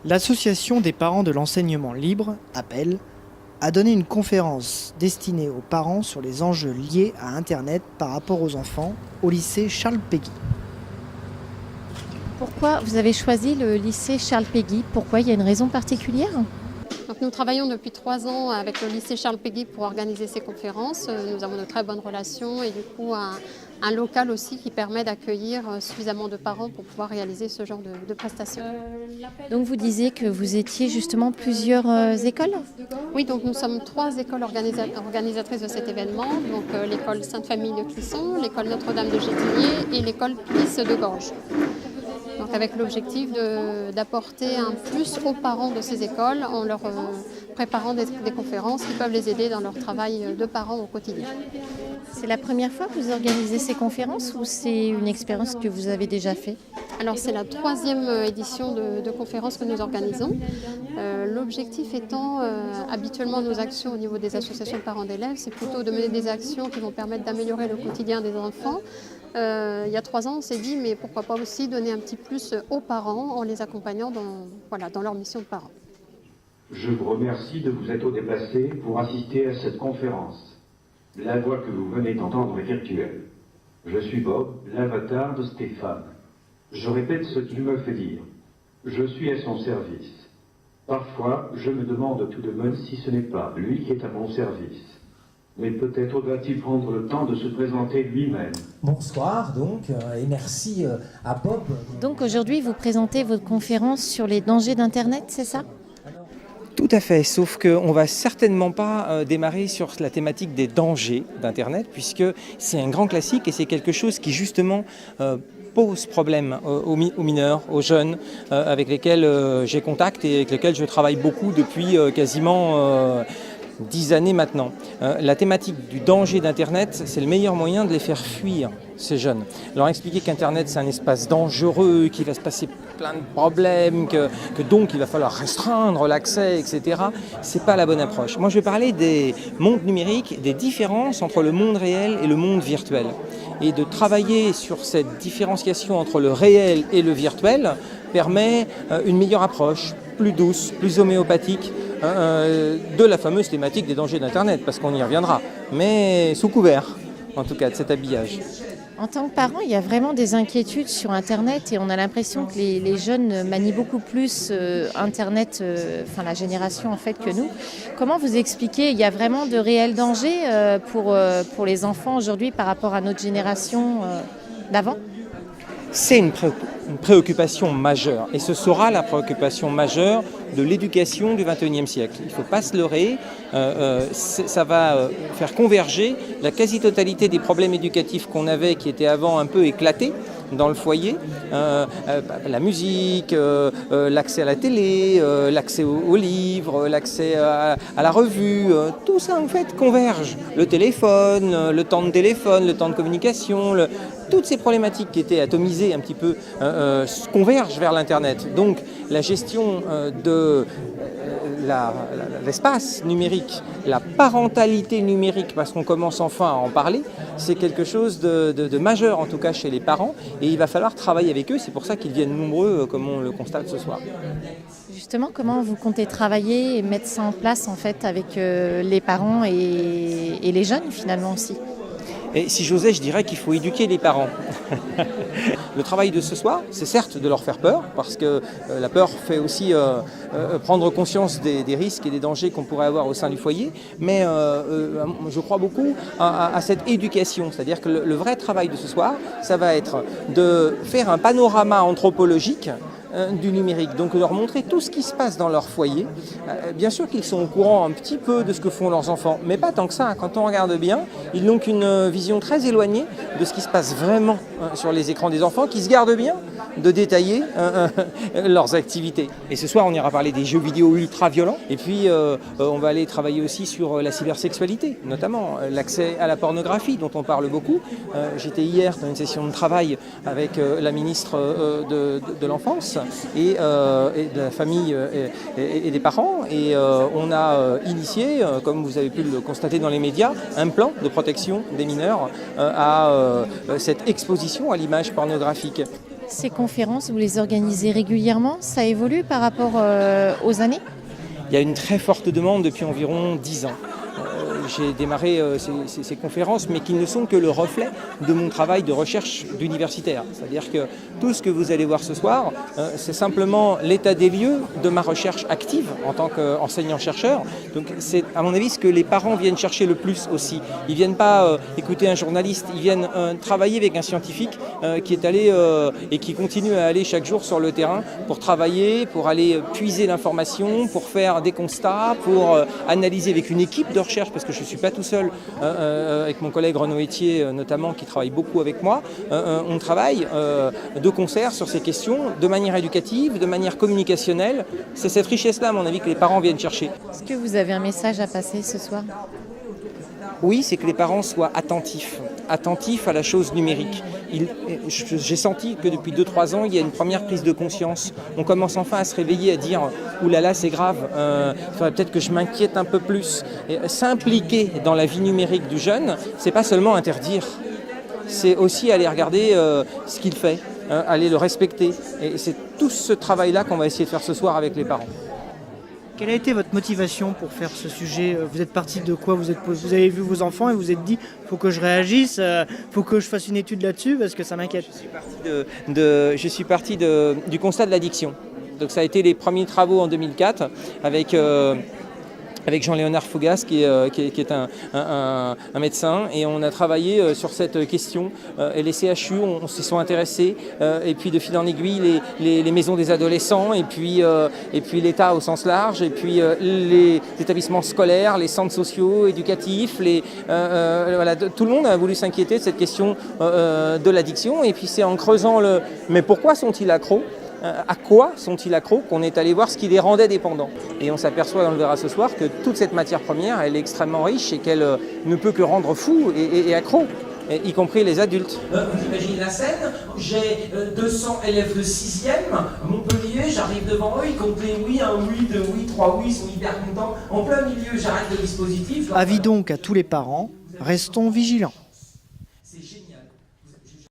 L'Association des parents de l'enseignement libre, APEL, a donné une conférence destinée aux parents sur les enjeux liés à Internet par rapport aux enfants au lycée Charles Péguy. Pourquoi vous avez choisi le lycée Charles Péguy? Pourquoi? Il y a une raison particulière? Donc nous travaillons depuis 3 ans avec le lycée Charles Péguy pour organiser ces conférences. Nous avons de très bonnes relations et du coup un local aussi qui permet d'accueillir suffisamment de parents pour pouvoir réaliser ce genre de prestations. Donc vous disiez que vous étiez justement plusieurs écoles? Oui, donc nous sommes 3 écoles organisatrices de cet événement. Donc l'école Sainte-Famille de Clisson, l'école Notre-Dame de Gétigné et l'école Plisse de Gorges. Donc avec l'objectif d'apporter un plus aux parents de ces écoles en leur préparant des conférences qui peuvent les aider dans leur travail de parents au quotidien. C'est la première fois que vous organisez ces conférences ou c'est une expérience que vous avez déjà fait? Alors c'est la 3e édition de conférences que nous organisons. L'objectif étant, habituellement nos actions au niveau des associations de parents d'élèves, c'est plutôt de mener des actions qui vont permettre d'améliorer le quotidien des enfants. Il y a 3 ans, on s'est dit, mais pourquoi pas aussi donner un petit plus aux parents en les accompagnant dans leur mission de parents. Je vous remercie de vous être déplacé pour assister à cette conférence. La voix que vous venez d'entendre est virtuelle. Je suis Bob, l'avatar de Stéphane. Je répète ce qu'il me fait dire. Je suis à son service. Parfois, je me demande tout de même si ce n'est pas lui qui est à mon service. Mais peut-être doit-il prendre le temps de se présenter lui-même. Bonsoir donc, et merci à Bob. Donc aujourd'hui, vous présentez votre conférence sur les dangers d'Internet, c'est ça? Tout à fait, sauf qu'on ne va certainement pas démarrer sur la thématique des dangers d'Internet, puisque c'est un grand classique et c'est quelque chose qui justement pose problème aux mineurs, aux jeunes, avec lesquels j'ai contact et avec lesquels je travaille beaucoup depuis quasiment 10 années maintenant. La thématique du danger d'Internet, c'est le meilleur moyen de les faire fuir, ces jeunes. Leur expliquer qu'Internet, c'est un espace dangereux, qu'il va se passer plein de problèmes, que donc il va falloir restreindre l'accès, etc. C'est pas la bonne approche. Moi, je vais parler des mondes numériques, des différences entre le monde réel et le monde virtuel. Et de travailler sur cette différenciation entre le réel et le virtuel permet une meilleure approche, plus douce, plus homéopathique, de la fameuse thématique des dangers d'Internet, parce qu'on y reviendra, mais sous couvert, en tout cas, de cet habillage. En tant que parent, il y a vraiment des inquiétudes sur Internet et on a l'impression que les jeunes manient beaucoup plus Internet, la génération en fait que nous. Comment vous expliquez, il y a vraiment de réels dangers pour les enfants aujourd'hui par rapport à notre génération d'avant? C'est une préoccupation majeure et ce sera la préoccupation majeure de l'éducation du XXIe siècle. Il ne faut pas se leurrer, ça va faire converger la quasi-totalité des problèmes éducatifs qu'on avait qui étaient avant un peu éclatés dans le foyer, la musique, l'accès à la télé, l'accès aux livres, l'accès à la revue, tout ça en fait converge. Le téléphone, le temps de téléphone, le temps de communication, toutes ces problématiques qui étaient atomisées un petit peu convergent vers l'Internet. Donc la gestion de l'espace numérique, la parentalité numérique, parce qu'on commence enfin à en parler, c'est quelque chose de majeur en tout cas chez les parents et il va falloir travailler avec eux, c'est pour ça qu'ils viennent nombreux comme on le constate ce soir. Justement, comment vous comptez travailler et mettre ça en place en fait avec les parents et les jeunes finalement aussi? Et si j'osais, je dirais qu'il faut éduquer les parents. Le travail de ce soir, c'est certes de leur faire peur, parce que la peur fait aussi prendre conscience des risques et des dangers qu'on pourrait avoir au sein du foyer, mais je crois beaucoup à cette éducation, c'est-à-dire que le vrai travail de ce soir, ça va être de faire un panorama anthropologique du numérique, donc leur montrer tout ce qui se passe dans leur foyer. Bien sûr qu'ils sont au courant un petit peu de ce que font leurs enfants, mais pas tant que ça. Quand on regarde bien, ils n'ont qu'une vision très éloignée de ce qui se passe vraiment sur les écrans des enfants, qui se gardent bien de détailler leurs activités. Et ce soir, on ira parler des jeux vidéo ultra violents, et puis on va aller travailler aussi sur la cybersexualité, notamment l'accès à la pornographie, dont on parle beaucoup. J'étais hier dans une session de travail avec la ministre de l'Enfance et de la famille et des parents, et on a initié, comme vous avez pu le constater dans les médias, un plan de protection des mineurs à cette exposition à l'image pornographique. Ces conférences, vous les organisez régulièrement? Ça évolue par rapport aux années? Il y a une très forte demande depuis environ 10 ans. J'ai démarré ces conférences, mais qui ne sont que le reflet de mon travail de recherche d'universitaire. C'est-à-dire que tout ce que vous allez voir ce soir, c'est simplement l'état des lieux de ma recherche active en tant qu'enseignant-chercheur. Donc c'est à mon avis ce que les parents viennent chercher le plus aussi. Ils ne viennent pas écouter un journaliste, ils viennent travailler avec un scientifique qui est allé et qui continue à aller chaque jour sur le terrain pour travailler, pour aller puiser l'information, pour faire des constats, pour analyser avec une équipe de recherche, parce que je ne suis pas tout seul, avec mon collègue Renaud Etier notamment, qui travaille beaucoup avec moi. On travaille de concert sur ces questions, de manière éducative, de manière communicationnelle. C'est cette richesse-là, à mon avis, que les parents viennent chercher. Est-ce que vous avez un message à passer ce soir? Oui, c'est que les parents soient attentifs à la chose numérique. J'ai senti que depuis 2-3 ans, il y a une première prise de conscience. On commence enfin à se réveiller, à dire « Ouh là là, c'est grave, il faudrait peut-être que je m'inquiète un peu plus ». S'impliquer dans la vie numérique du jeune, c'est pas seulement interdire, c'est aussi aller regarder ce qu'il fait, aller le respecter. Et c'est tout ce travail-là qu'on va essayer de faire ce soir avec les parents. Quelle a été votre motivation pour faire ce sujet? Vous êtes parti de quoi? Vous avez vu vos enfants et vous vous êtes dit faut que je réagisse, faut que je fasse une étude là-dessus parce que ça m'inquiète. Je suis parti du constat de l'addiction. Donc ça a été les premiers travaux en 2004 avec Jean-Léonard Fougas qui est un médecin, et on a travaillé sur cette question. Et les CHU s'y sont intéressés, et puis de fil en aiguille les maisons des adolescents, et puis l'État au sens large, et puis les établissements scolaires, les centres sociaux, éducatifs, voilà, tout le monde a voulu s'inquiéter de cette question de l'addiction. Et puis c'est en creusant mais pourquoi sont-ils accros? À quoi sont-ils accros qu'on est allé voir ce qui les rendait dépendants. Et on s'aperçoit, on le verra ce soir, que toute cette matière première, elle est extrêmement riche et qu'elle ne peut que rendre fou et accro, y compris les adultes. Vous imaginez la scène, j'ai 200 élèves de 6e, Montpellier, j'arrive devant eux, ils comptent les oui, un oui, deux oui, trois oui, ils sont hyper contents. En plein milieu, j'arrête le dispositif. Avis donc à tous les parents, restons vigilants.